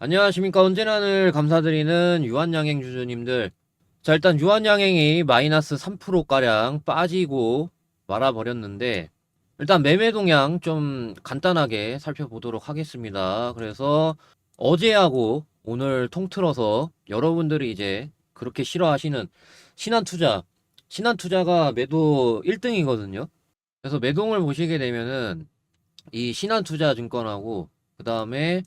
안녕하십니까. 언제나 늘 감사드리는 유한양행 주주님들. 자, 일단 유한양행이 마이너스 3%가량 빠지고 말아버렸는데, 일단 매매 동향 좀 간단하게 살펴보도록 하겠습니다. 그래서 어제하고 오늘 통틀어서 여러분들이 이제 그렇게 싫어하시는 신한투자, 신한투자가 매도 1등이거든요. 그래서 매동을 보시게 되면은 이 신한투자증권하고 그 다음에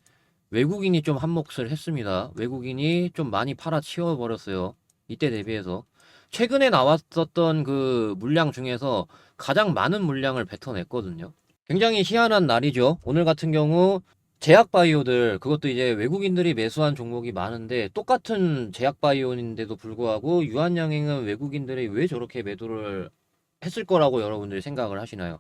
외국인이 좀 한몫을 했습니다. 외국인이 좀 많이 팔아치워 버렸어요. 이때 대비해서. 최근에 나왔었던 그 물량 중에서 가장 많은 물량을 뱉어냈거든요. 굉장히 희한한 날이죠. 오늘 같은 경우 제약바이오들, 그것도 이제 외국인들이 매수한 종목이 많은데 똑같은 제약바이오인데도 불구하고 유한양행은 외국인들이 왜 저렇게 매도를 했을 거라고 여러분들이 생각을 하시나요?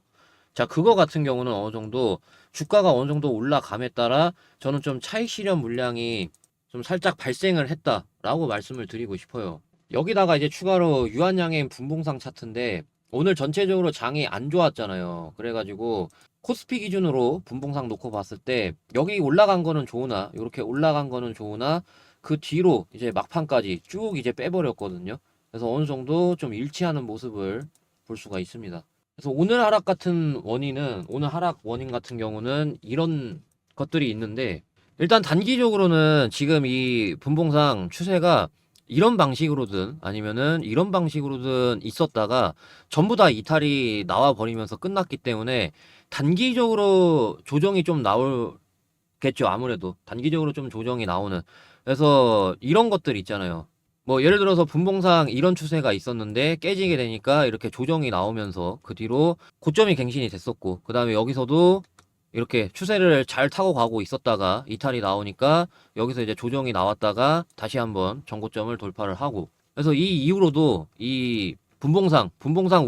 자, 그거 같은 경우는 어느 정도 주가가 어느 정도 올라감에 따라 저는 좀 차익 실현 물량이 좀 살짝 발생을 했다라고 말씀을 드리고 싶어요. 여기다가 이제 추가로 유한양행 분봉상 차트인데 오늘 전체적으로 장이 안 좋았잖아요. 그래가지고 코스피 기준으로 분봉상 놓고 봤을 때 여기 올라간 거는 좋으나 이렇게 올라간 거는 좋으나 그 뒤로 이제 막판까지 쭉 이제 빼버렸거든요. 그래서 어느 정도 좀 일치하는 모습을 볼 수가 있습니다. 그래서 오늘 하락 같은 원인은, 오늘 하락 원인 같은 경우는 이런 것들이 있는데, 일단 단기적으로는 지금 이 분봉상 추세가 이런 방식으로든 아니면은 이런 방식으로든 있었다가 전부 다 이탈이 나와 버리면서 끝났기 때문에 단기적으로 조정이 좀 나올겠죠. 아무래도 단기적으로 좀 조정이 나오는. 그래서 이런 것들 있잖아요. 뭐 예를 들어서 분봉상 이런 추세가 있었는데 깨지게 되니까 이렇게 조정이 나오면서 그 뒤로 고점이 갱신이 됐었고, 그 다음에 여기서도 이렇게 추세를 잘 타고 가고 있었다가 이탈이 나오니까 여기서 이제 조정이 나왔다가 다시 한번 전고점을 돌파를 하고, 그래서 이 이후로도 이 분봉상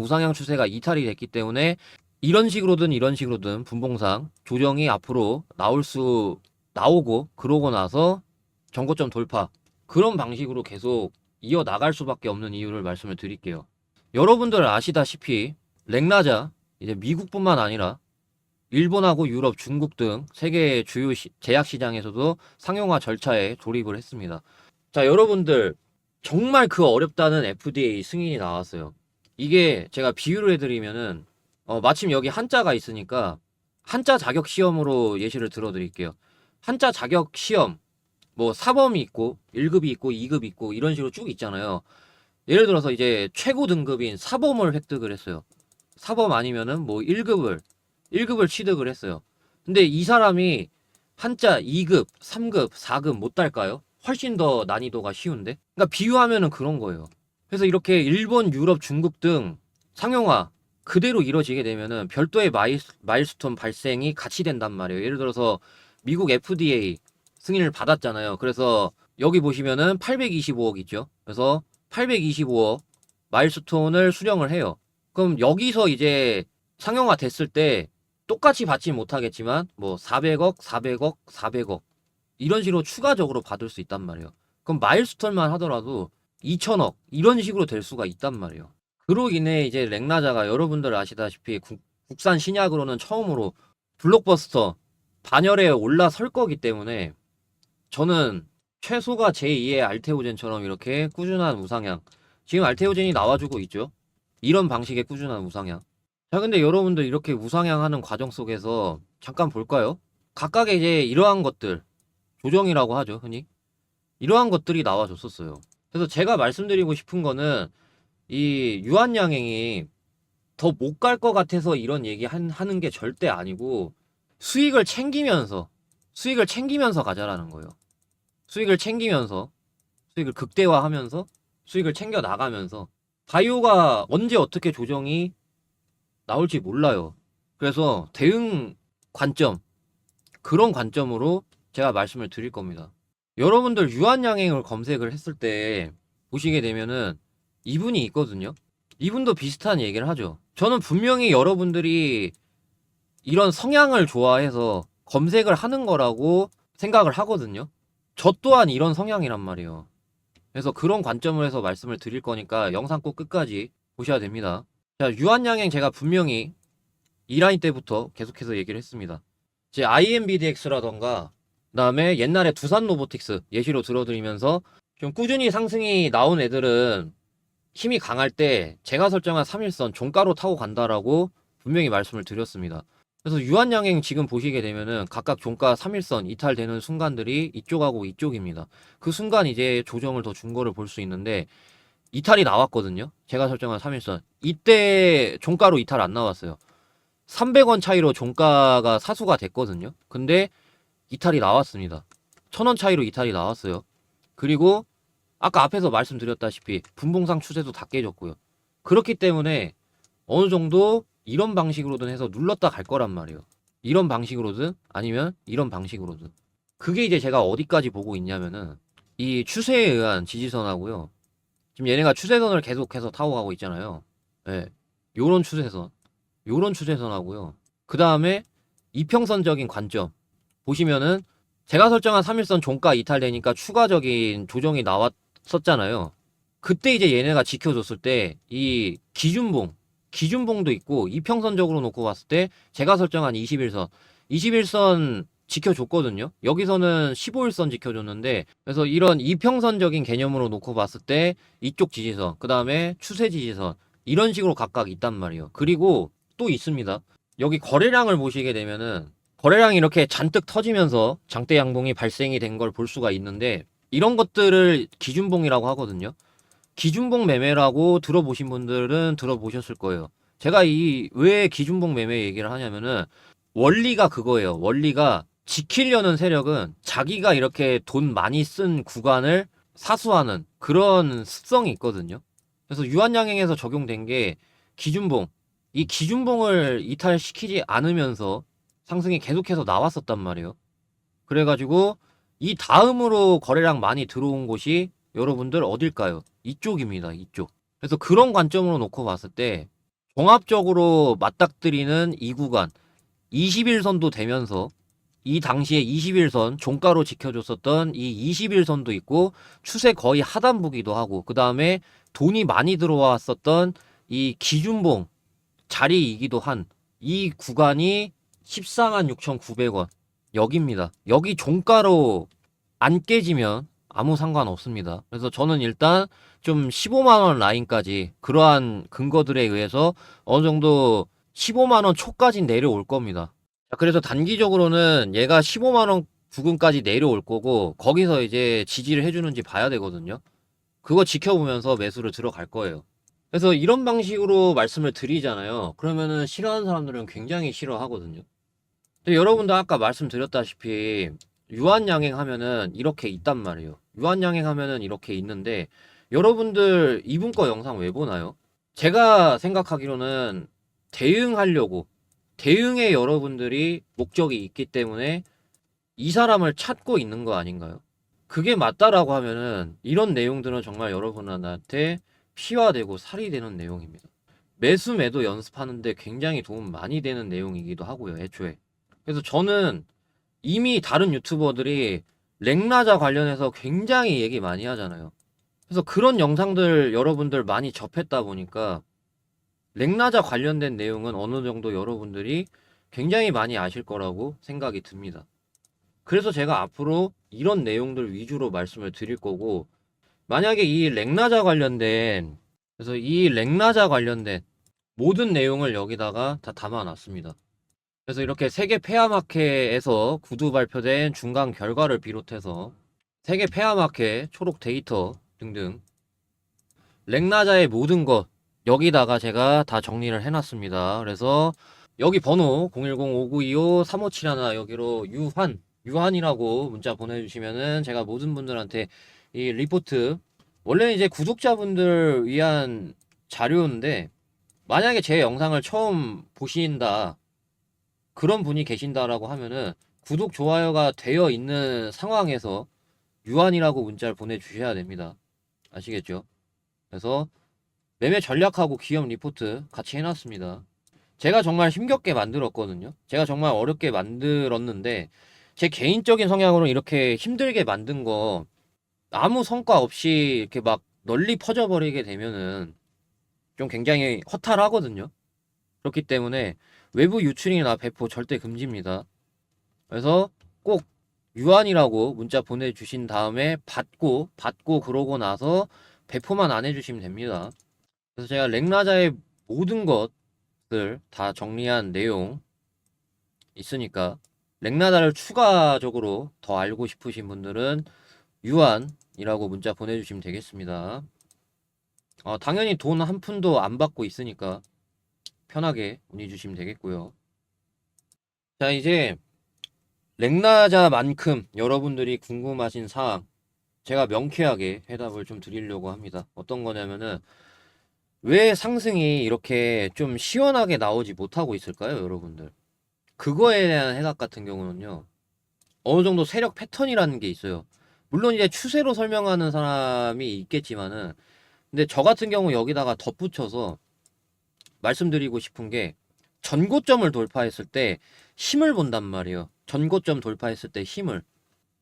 우상향 추세가 이탈이 됐기 때문에 이런 식으로든 이런 식으로든 분봉상 조정이 앞으로 나오고 그러고 나서 전고점 돌파, 그런 방식으로 계속 이어 나갈 수밖에 없는 이유를 말씀을 드릴게요. 여러분들 아시다시피 렉나자, 이제 미국뿐만 아니라 일본하고 유럽, 중국 등 세계 주요 제약 시장에서도 상용화 절차에 돌입을 했습니다. 자, 여러분들 정말 그 어렵다는 FDA 승인이 나왔어요. 이게 제가 비유를 해드리면은 마침 여기 한자가 있으니까 한자 자격 시험으로 예시를 들어드릴게요. 한자 자격 시험, 뭐 사범이 있고 1급이 있고 2급이 있고 이런 식으로 쭉 있잖아요. 예를 들어서 이제 최고 등급인 사범을 획득을 했어요. 사범 아니면은 뭐 1급을 취득을 했어요. 근데 이 사람이 한자 2급, 3급, 4급 못 달까요? 훨씬 더 난이도가 쉬운데? 그러니까 비유하면은 그런 거예요. 그래서 이렇게 일본, 유럽, 중국 등 상용화 그대로 이루어지게 되면은 별도의 마일스톤 발생이 같이 된단 말이에요. 예를 들어서 미국 FDA 승인을 받았잖아요. 그래서 여기 보시면은 825억 있죠. 그래서 825억 마일스톤을 수령을 해요. 그럼 여기서 이제 상용화 됐을 때 똑같이 받지 못하겠지만 뭐 400억, 400억, 400억 이런 식으로 추가적으로 받을 수 있단 말이에요. 그럼 마일스톤만 하더라도 2천억 이런 식으로 될 수가 있단 말이에요. 그로 인해 이제 렉나자가 여러분들 아시다시피 국산 신약으로는 처음으로 블록버스터 반열에 올라설 거기 때문에 저는 최소가 제2의 알테오젠처럼 이렇게 꾸준한 우상향, 지금 알테오젠이 나와주고 있죠. 이런 방식의 꾸준한 우상향. 자, 근데 여러분들 이렇게 우상향하는 과정 속에서 잠깐 볼까요? 각각의 이제 이러한 것들, 조정이라고 하죠, 흔히. 이러한 것들이 나와줬었어요. 그래서 제가 말씀드리고 싶은 거는 이 유한양행이 더 못 갈 것 같아서 이런 얘기 하는 게 절대 아니고 수익을 챙기면서 가자라는 거예요. 수익을 챙기면서, 수익을 극대화하면서, 수익을 챙겨 나가면서, 바이오가 언제 어떻게 조정이 나올지 몰라요. 그래서 대응 관점, 그런 관점으로 제가 말씀을 드릴 겁니다. 여러분들 유한양행을 검색을 했을 때 보시게 되면은 이분이 있거든요. 이분도 비슷한 얘기를 하죠. 저는 분명히 여러분들이 이런 성향을 좋아해서 검색을 하는 거라고 생각을 하거든요. 저 또한 이런 성향이란 말이에요. 그래서 그런 관점을 해서 말씀을 드릴 거니까 영상 꼭 끝까지 보셔야 됩니다. 자, 유한양행 제가 분명히 2라인 때부터 계속해서 얘기를 했습니다. 제 IMBDX라던가 그다음에 옛날에 두산 로보틱스 예시로 들어드리면서 좀 꾸준히 상승이 나온 애들은 힘이 강할 때 제가 설정한 3일선 종가로 타고 간다라고 분명히 말씀을 드렸습니다. 그래서 유한양행 지금 보시게 되면은 각각 종가 3일선 이탈되는 순간들이 이쪽하고 이쪽입니다. 그 순간 이제 조정을 더 준 거를 볼 수 있는데 이탈이 나왔거든요. 제가 설정한 3일선. 이때 종가로 이탈 안 나왔어요. 300원 차이로 종가가 사수가 됐거든요. 근데 이탈이 나왔습니다. 1000원 차이로 이탈이 나왔어요. 그리고 아까 앞에서 말씀드렸다시피 분봉상 추세도 다 깨졌고요. 그렇기 때문에 어느 정도 이런 방식으로든 해서 눌렀다 갈 거란 말이에요. 이런 방식으로든 아니면 이런 방식으로든. 그게 이제 제가 어디까지 보고 있냐면은 이 추세에 의한 지지선하고요. 지금 얘네가 추세선을 계속해서 타고 가고 있잖아요. 예. 요런 추세선. 요런 추세선하고요. 그 다음에 이평선적인 관점. 보시면은 제가 설정한 3일선 종가 이탈되니까 추가적인 조정이 나왔었잖아요. 그때 이제 얘네가 지켜줬을 때 이 기준봉도 있고 이평선적으로 놓고 봤을 때 제가 설정한 21선 지켜줬거든요. 여기서는 15일선 지켜줬는데 그래서 이런 이평선적인 개념으로 놓고 봤을 때 이쪽 지지선 그 다음에 추세 지지선 이런 식으로 각각 있단 말이에요. 그리고 또 있습니다. 여기 거래량을 보시게 되면은 거래량이 이렇게 잔뜩 터지면서 장대 양봉이 발생이 된 걸 볼 수가 있는데 이런 것들을 기준봉이라고 하거든요. 기준봉 매매라고 들어보신 분들은 들어보셨을 거예요. 제가 이 왜 기준봉 매매 얘기를 하냐면은 원리가 그거예요. 원리가 지키려는 세력은 자기가 이렇게 돈 많이 쓴 구간을 사수하는 그런 습성이 있거든요. 그래서 유한양행에서 적용된 게 기준봉. 이 기준봉을 이탈시키지 않으면서 상승이 계속해서 나왔었단 말이에요. 그래가지고 이 다음으로 거래량 많이 들어온 곳이 여러분들 어딜까요? 이쪽입니다. 이쪽. 그래서 그런 관점으로 놓고 봤을 때 종합적으로 맞닥뜨리는 이 구간 21선도 되면서 이 당시에 21선 종가로 지켜줬었던 이 21선도 있고 추세 거의 하단부기도 하고 그 다음에 돈이 많이 들어왔었던 이 기준봉 자리이기도 한 이 구간이 146,900원 여기입니다. 여기 종가로 안 깨지면 아무 상관없습니다. 그래서 저는 일단 좀 15만원 라인까지 그러한 근거들에 의해서 어느 정도 15만원 초까지 내려올 겁니다. 자, 그래서 단기적으로는 얘가 15만원 부근까지 내려올 거고 거기서 이제 지지를 해주는지 봐야 되거든요. 그거 지켜보면서 매수를 들어갈 거예요. 그래서 이런 방식으로 말씀을 드리잖아요. 그러면은 싫어하는 사람들은 굉장히 싫어하거든요. 근데 여러분도 아까 말씀드렸다시피 유한양행 하면은 이렇게 있단 말이에요. 유한양행 하면은 이렇게 있는데 여러분들 이분 거 영상 왜 보나요? 제가 생각하기로는 대응하려고 대응에 여러분들이 목적이 있기 때문에 이 사람을 찾고 있는 거 아닌가요? 그게 맞다라고 하면은 이런 내용들은 정말 여러분한테 피와 되고 살이 되는 내용입니다. 매수 매도 연습하는데 굉장히 도움 많이 되는 내용이기도 하고요, 애초에. 그래서 저는 이미 다른 유튜버들이 렉나자 관련해서 굉장히 얘기 많이 하잖아요. 그래서 그런 영상들 여러분들 많이 접했다 보니까 렉나자 관련된 내용은 어느 정도 여러분들이 굉장히 많이 아실 거라고 생각이 듭니다. 그래서 제가 앞으로 이런 내용들 위주로 말씀을 드릴 거고, 만약에 이 렉나자 관련된, 그래서 이 렉나자 관련된 모든 내용을 여기다가 다 담아놨습니다. 그래서 이렇게 세계 페어마켓에서 구두 발표된 중간 결과를 비롯해서 세계 페어마켓 초록 데이터 등등 렉나자의 모든 것 여기다가 제가 다 정리를 해놨습니다. 그래서 여기 번호 010-5925-3571 여기로 유한이라고 문자 보내주시면은 제가 모든 분들한테 이 리포트 원래는 이제 구독자분들 위한 자료인데 만약에 제 영상을 처음 보신다 그런 분이 계신다라고 하면은 구독 좋아요가 되어 있는 상황에서 유한이라고 문자를 보내주셔야 됩니다. 아시겠죠? 그래서 매매 전략하고 기업 리포트 같이 해놨습니다. 제가 정말 힘겹게 만들었거든요. 제가 정말 어렵게 만들었는데 제 개인적인 성향으로 이렇게 힘들게 만든 거 아무 성과 없이 이렇게 막 널리 퍼져버리게 되면은 좀 굉장히 허탈하거든요. 그렇기 때문에 외부 유출이나 배포 절대 금지입니다. 그래서 꼭 유한이라고 문자 보내주신 다음에 받고 그러고 나서 배포만 안 해주시면 됩니다. 그래서 제가 렉라자의 모든 것들 다 정리한 내용 있으니까 렉라자를 추가적으로 더 알고 싶으신 분들은 유한이라고 문자 보내주시면 되겠습니다. 당연히 돈 한 푼도 안 받고 있으니까 편하게 문의 주시면 되겠고요. 자, 이제 렉나자만큼 여러분들이 궁금하신 사항 제가 명쾌하게 해답을 좀 드리려고 합니다. 어떤 거냐면은 왜 상승이 이렇게 좀 시원하게 나오지 못하고 있을까요, 여러분들? 그거에 대한 해답 같은 경우는요. 어느 정도 세력 패턴이라는 게 있어요. 물론 이제 추세로 설명하는 사람이 있겠지만은 근데 저 같은 경우 여기다가 덧붙여서 말씀드리고 싶은 게 전고점을 돌파했을 때 힘을 본단 말이에요. 전고점 돌파했을 때 힘을.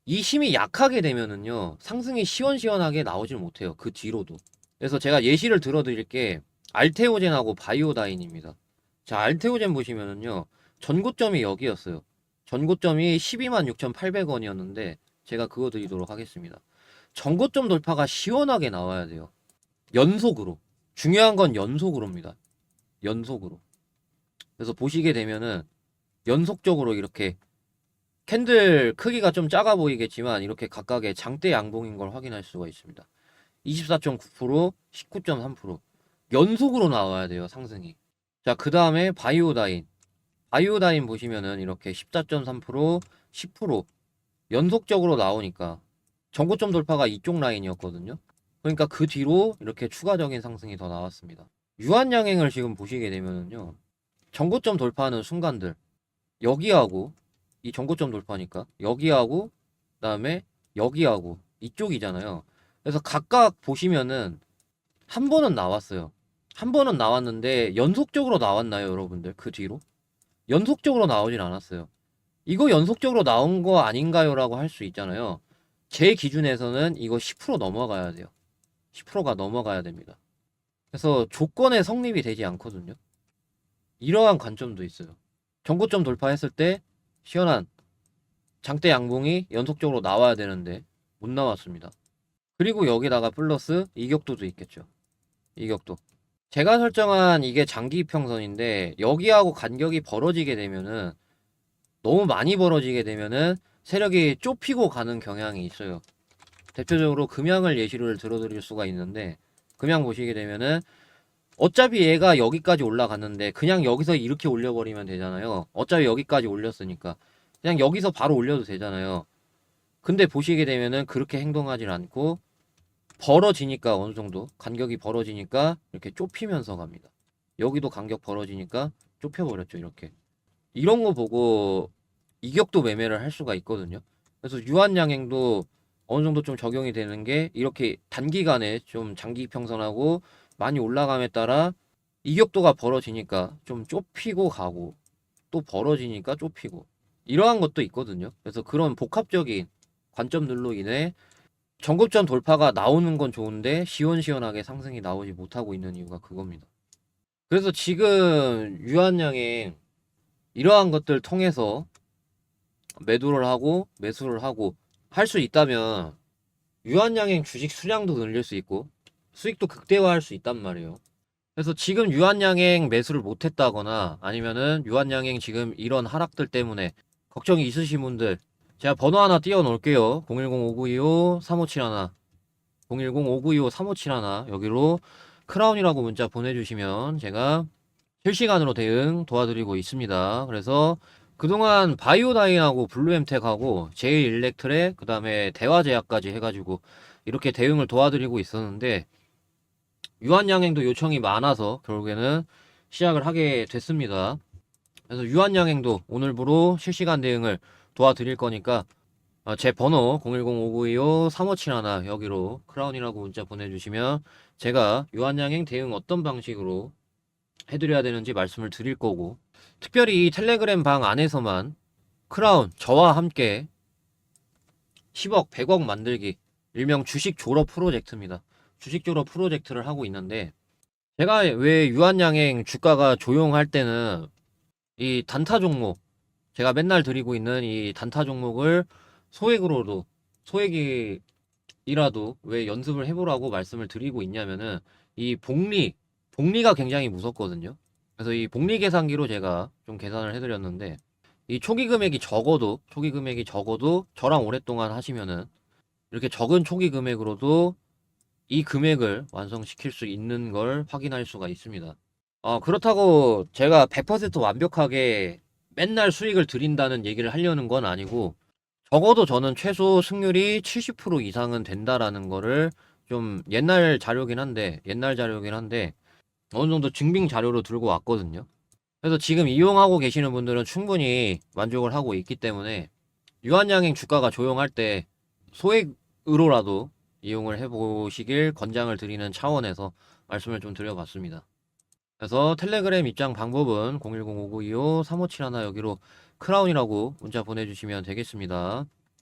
이 힘이 약하게 되면은요, 상승이 시원시원하게 나오질 못해요. 그 뒤로도. 그래서 제가 예시를 들어드릴 게 알테오젠하고 바이오다인입니다. 자, 알테오젠 보시면은요, 전고점이 여기였어요. 전고점이 126,800원이었는데 제가 그거 드리도록 하겠습니다. 전고점 돌파가 시원하게 나와야 돼요. 연속으로. 중요한 건 연속으로입니다. 연속으로. 그래서 보시게 되면은 연속적으로 이렇게 캔들 크기가 좀 작아 보이겠지만 이렇게 각각의 장대 양봉인 걸 확인할 수가 있습니다. 24.9%, 19.3% 연속으로 나와야 돼요, 상승이. 자, 그 다음에 바이오다인. 바이오다인 보시면은 이렇게 14.3%, 10% 연속적으로 나오니까 전고점 돌파가 이쪽 라인이었거든요. 그러니까 그 뒤로 이렇게 추가적인 상승이 더 나왔습니다. 유한양행을 지금 보시게 되면은요. 전고점 돌파하는 순간들 여기하고 이 전고점 돌파니까 여기하고 그다음에 여기하고 이쪽이잖아요. 그래서 각각 보시면은 한 번은 나왔어요. 한 번은 나왔는데 연속적으로 나왔나요, 여러분들? 그 뒤로? 연속적으로 나오진 않았어요. 이거 연속적으로 나온 거 아닌가요라고 할 수 있잖아요. 제 기준에서는 이거 10% 넘어가야 돼요. 10%가 넘어가야 됩니다. 그래서 조건에 성립이 되지 않거든요. 이러한 관점도 있어요. 전고점 돌파했을 때 시원한 장대 양봉이 연속적으로 나와야 되는데 못 나왔습니다. 그리고 여기다가 플러스 이격도도 있겠죠. 이격도. 제가 설정한 이게 장기 이평선인데 여기하고 간격이 벌어지게 되면은 너무 많이 벌어지게 되면은 세력이 좁히고 가는 경향이 있어요. 대표적으로 금양을 예시를 들어드릴 수가 있는데 금양 보시게 되면은 어차피 얘가 여기까지 올라갔는데 그냥 여기서 이렇게 올려버리면 되잖아요. 어차피 여기까지 올렸으니까 그냥 여기서 바로 올려도 되잖아요. 근데 보시게 되면은 그렇게 행동하지 않고 벌어지니까 어느 정도 간격이 벌어지니까 이렇게 좁히면서 갑니다. 여기도 간격 벌어지니까 좁혀버렸죠. 이렇게 이런 거 보고 이격도 매매를 할 수가 있거든요. 그래서 유한양행도 어느 정도 좀 적용이 되는 게 이렇게 단기간에 좀 장기 평선하고 많이 올라감에 따라 이격도가 벌어지니까 좀 좁히고 가고 또 벌어지니까 좁히고 이러한 것도 있거든요. 그래서 그런 복합적인 관점들로 인해 전고점 돌파가 나오는 건 좋은데 시원시원하게 상승이 나오지 못하고 있는 이유가 그겁니다. 그래서 지금 유한양행 이러한 것들 통해서 매도를 하고 매수를 하고 할 수 있다면 유한양행 주식 수량도 늘릴 수 있고 수익도 극대화할 수 있단 말이에요. 그래서 지금 유한양행 매수를 못했다거나 아니면은 유한양행 지금 이런 하락들 때문에 걱정이 있으신 분들 제가 번호 하나 띄워 놓을게요. 010-5925-3571 010-5925-3571 여기로 크라운이라고 문자 보내주시면 제가 실시간으로 대응 도와드리고 있습니다. 그래서 그동안 바이오다인하고 블루엠텍하고 제일일렉트렉 그 다음에 대화제약까지 해가지고 이렇게 대응을 도와드리고 있었는데 유한양행도 요청이 많아서 결국에는 시작을 하게 됐습니다. 그래서 유한양행도 오늘부로 실시간 대응을 도와드릴 거니까 제 번호 010-5925-3571 여기로 크라운이라고 문자 보내주시면 제가 유한양행 대응 어떤 방식으로 해드려야 되는지 말씀을 드릴 거고 특별히 이 텔레그램 방 안에서만 크라운 저와 함께 10억 100억 만들기 일명 주식 졸업 프로젝트입니다. 주식 졸업 프로젝트를 하고 있는데 제가 왜 유한양행 주가가 조용할 때는 이 단타 종목 제가 맨날 드리고 있는 이 단타 종목을 소액이라도 왜 연습을 해보라고 말씀을 드리고 있냐면은 이 복리가 굉장히 무섭거든요. 그래서 이 복리 계산기로 제가 좀 계산을 해드렸는데 이 초기 금액이 적어도 저랑 오랫동안 하시면은 이렇게 적은 초기 금액으로도 이 금액을 완성시킬 수 있는 걸 확인할 수가 있습니다. 그렇다고 제가 100% 완벽하게 맨날 수익을 드린다는 얘기를 하려는 건 아니고 적어도 저는 최소 승률이 70% 이상은 된다라는 거를 좀 옛날 자료긴 한데 어느 정도 증빙 자료로 들고 왔거든요. 그래서 지금 이용하고 계시는 분들은 충분히 만족을 하고 있기 때문에 유한양행 주가가 조용할 때 소액으로라도 이용을 해보시길 권장을 드리는 차원에서 말씀을 좀 드려봤습니다. 그래서 텔레그램 입장 방법은 010-5925-3571 여기로 크라운이라고 문자 보내주시면 되겠습니다.